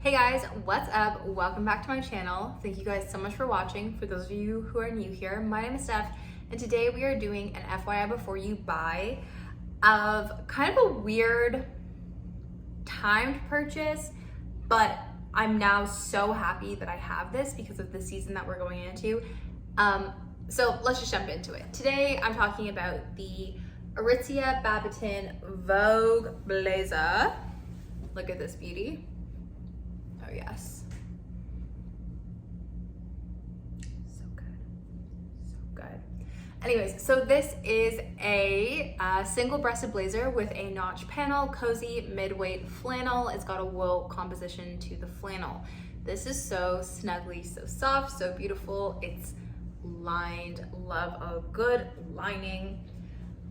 Hey guys, what's up? Welcome back to my channel. Thank you guys so much for watching. For those of you who are new here, my name is Steph, and today we are doing an FYI before you buy of kind of a weird timed purchase, but I'm now so happy that I have this because of the season that we're going into. So let's just jump into it. Today I'm talking about the Aritzia Babaton Vogue Blazer. Look at this beauty. Oh yes. So good. So good. Anyways, so this is a single-breasted blazer with a notch panel, cozy mid-weight flannel. It's got a wool composition to the flannel. This is so snuggly, so soft, so beautiful. It's lined. Love a good lining.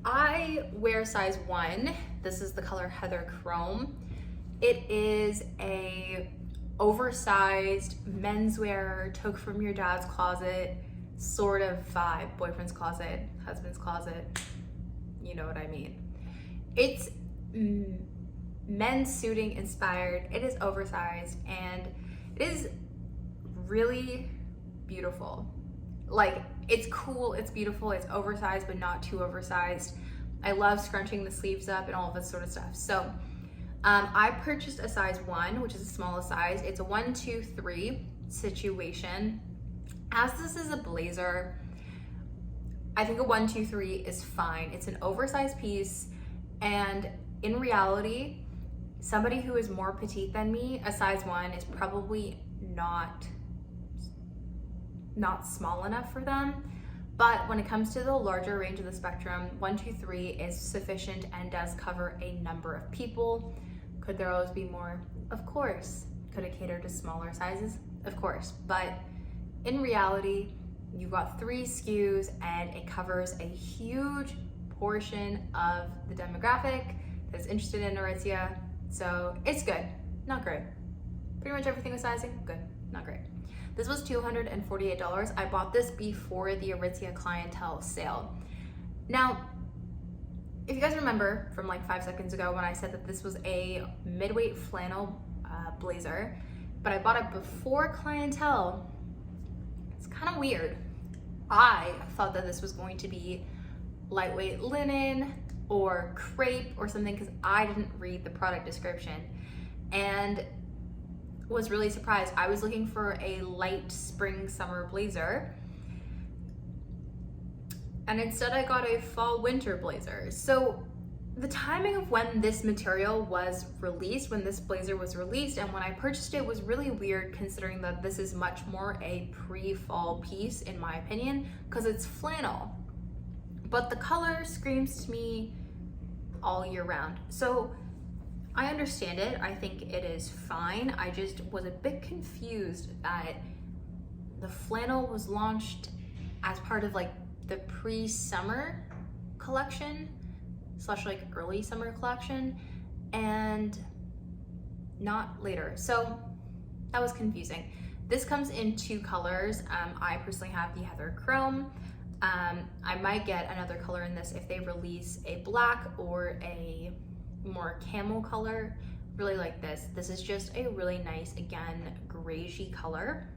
I wear size 1. This is the color Heather Chrome. It is a oversized menswear, took from your dad's closet sort of vibe. Boyfriend's closet, husband's closet, you know what I mean. It's men's suiting inspired. It is oversized and it is really beautiful. Like, it's cool, it's beautiful, it's oversized but not too oversized. I love scrunching the sleeves up and all of this sort of stuff. So I purchased a size 1, which is the smallest size. It's a 1, 2, 3 situation. As this is a blazer, I think a 1, 2, 3 is fine. It's an oversized piece, and in reality, somebody who is more petite than me, a size 1 is probably not small enough for them. But when it comes to the larger range of the spectrum, 1, 2, 3 is sufficient and does cover a number of people. Could there always be more? Of course. Could it cater to smaller sizes? Of course. But in reality, you've got 3 SKUs and it covers a huge portion of the demographic that's interested in Aritzia. So it's good, not great. Pretty much everything with sizing, good, not great. This was $248. I bought this before the Aritzia clientele sale. Now, if you guys remember from like 5 seconds ago when I said that this was a midweight flannel blazer, but I bought it before clientele, it's kind of weird. I thought that this was going to be lightweight linen or crepe or something because I didn't read the product description and was really surprised. I was looking for a light spring summer blazer, and instead I got a fall winter blazer. So the timing of when this material was released, when this blazer was released, and when I purchased it was really weird, considering that this is much more a pre-fall piece in my opinion, because it's flannel. But the color screams to me all year round. So I understand it. I think it is fine. I just was a bit confused that the flannel was launched as part of like the pre-summer collection / like early summer collection and not later. So that was confusing. This comes in 2 colors. I personally have the Heather Chrome. I might get another color in this if they release a black or a more camel color. Really like this. This is just a really nice, again, greigey color.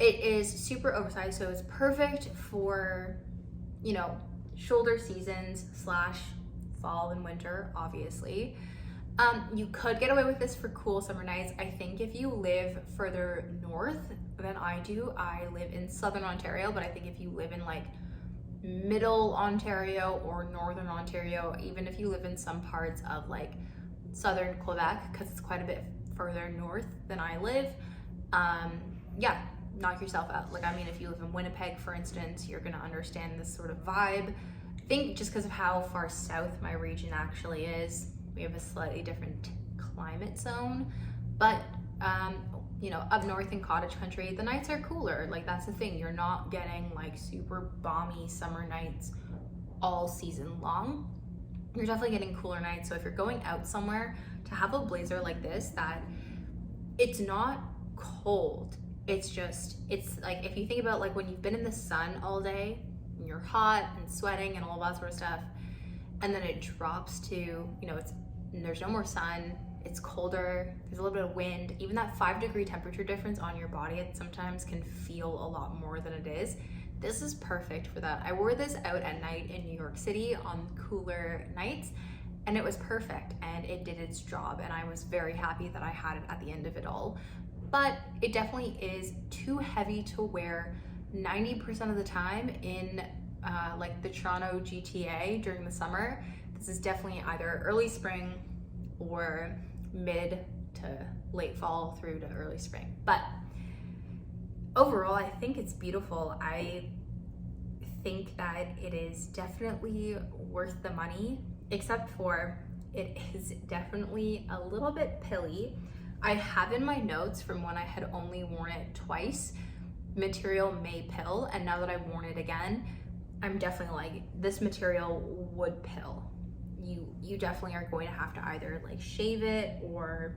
It is super oversized, so it's perfect for, you know, shoulder seasons / fall and winter, obviously. You could get away with this for cool summer nights. I think if you live further north than I do, I live in southern Ontario, but I think if you live in like middle Ontario or northern Ontario, even if you live in some parts of like southern Quebec, because it's quite a bit further north than I live, yeah, knock yourself out. Like, I mean, if you live in Winnipeg, for instance, you're gonna understand this sort of vibe. I think just because of how far south my region actually is, we have a slightly different climate zone. But you know, up north in cottage country, the nights are cooler. Like, that's the thing. You're not getting like super balmy summer nights all season long. You're definitely getting cooler nights. So if you're going out somewhere, to have a blazer like this, that it's not cold. It's like, if you think about like when you've been in the sun all day and you're hot and sweating and all that sort of stuff, and then it drops to, you know, there's no more sun, it's colder, there's a little bit of wind. Even that 5-degree temperature difference on your body, it sometimes can feel a lot more than it is. This is perfect for that. I wore this out at night in New York City on cooler nights, and it was perfect, and it did its job, and I was very happy that I had it at the end of it all. But it definitely is too heavy to wear 90% of the time in like the Toronto GTA during the summer. This is definitely either early spring or mid to late fall through to early spring. But overall, I think it's beautiful. I think that it is definitely worth the money, except for it is definitely a little bit pilly. I have in my notes from when I had only worn it twice, material may pill, and now that I've worn it again, I'm definitely like, this material would pill. You definitely are going to have to either like shave it or,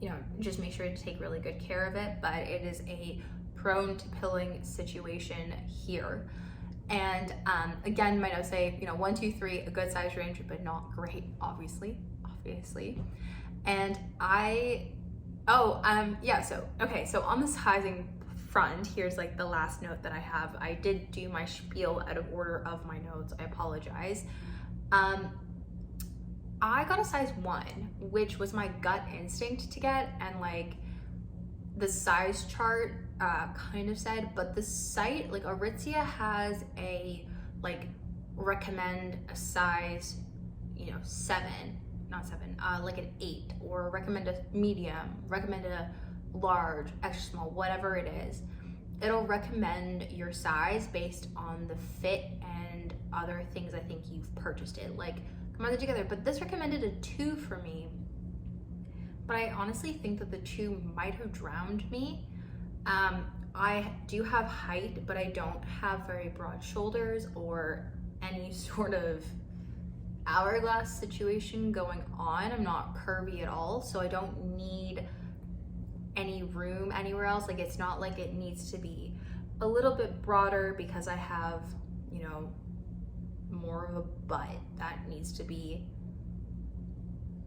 you know, just make sure to take really good care of it, but it is a prone to pilling situation here. And again, my notes say, you know, 1, 2, 3, a good size range, but not great, obviously. And so on the sizing front, here's like the last note that I have. I did do my spiel out of order of my notes, I apologize. I got a size 1, which was my gut instinct to get, and like the size chart kind of said, but the site, like Aritzia has a like recommend a size, you know, 7, not 7, like an 8, or recommend a medium, recommend a large, extra small, whatever it is. It'll recommend your size based on the fit and other things I think you've purchased it, like combine it together. But this recommended a 2 for me, but I honestly think that the 2 might have drowned me. I do have height, but I don't have very broad shoulders or any sort of hourglass situation going on. I'm not curvy at all, so I don't need any room anywhere else. Like, it's not like it needs to be a little bit broader because I have, you know, more of a butt that needs to be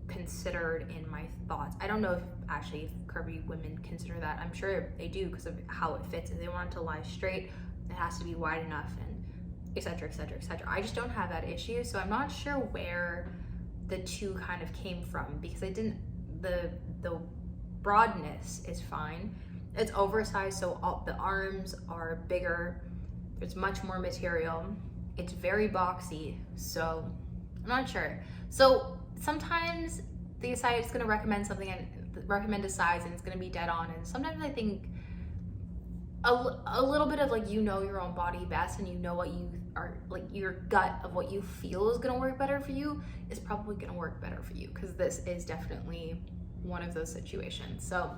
considered in my thoughts. I don't know if actually curvy women consider that. I'm sure they do because of how it fits. If they want it to lie straight, it has to be wide enough, and etc, etc, etc. I just don't have that issue, so I'm not sure where the 2 kind of came from, because I didn't, the broadness is fine. It's oversized, so all the arms are bigger. There's much more material. It's very boxy, so I'm not sure. So sometimes the site is going to recommend something and recommend a size, and it's going to be dead on. And sometimes I think a little bit of like, you know your own body best, and you know what you are, like your gut of what you feel is going to work better for you is probably going to work better for you, because this is definitely one of those situations. So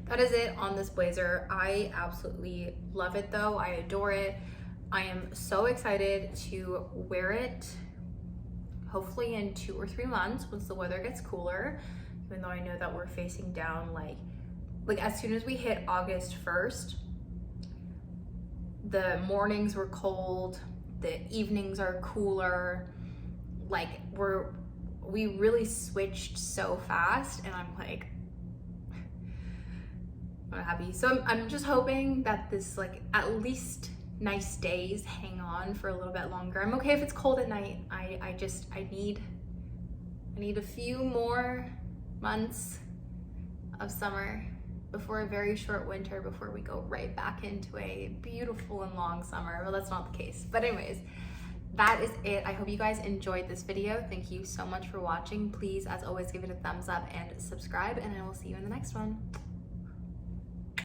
that is it on this blazer. I absolutely love it though. I adore it. I am so excited to wear it, hopefully in 2 or 3 months once the weather gets cooler, even though I know that we're facing down like as soon as we hit August 1st, the mornings were cold, the evenings are cooler, like we really switched so fast, and I'm like, I'm not happy. So I'm just hoping that this, like, at least nice days hang on for a little bit longer. I'm okay if it's cold at night. I need a few more months of summer before a very short winter, before we go right back into a beautiful and long summer. Well, that's not the case. But anyways, that is it. I hope you guys enjoyed this video. Thank you so much for watching. Please, as always, give it a thumbs up and subscribe, and I will see you in the next one.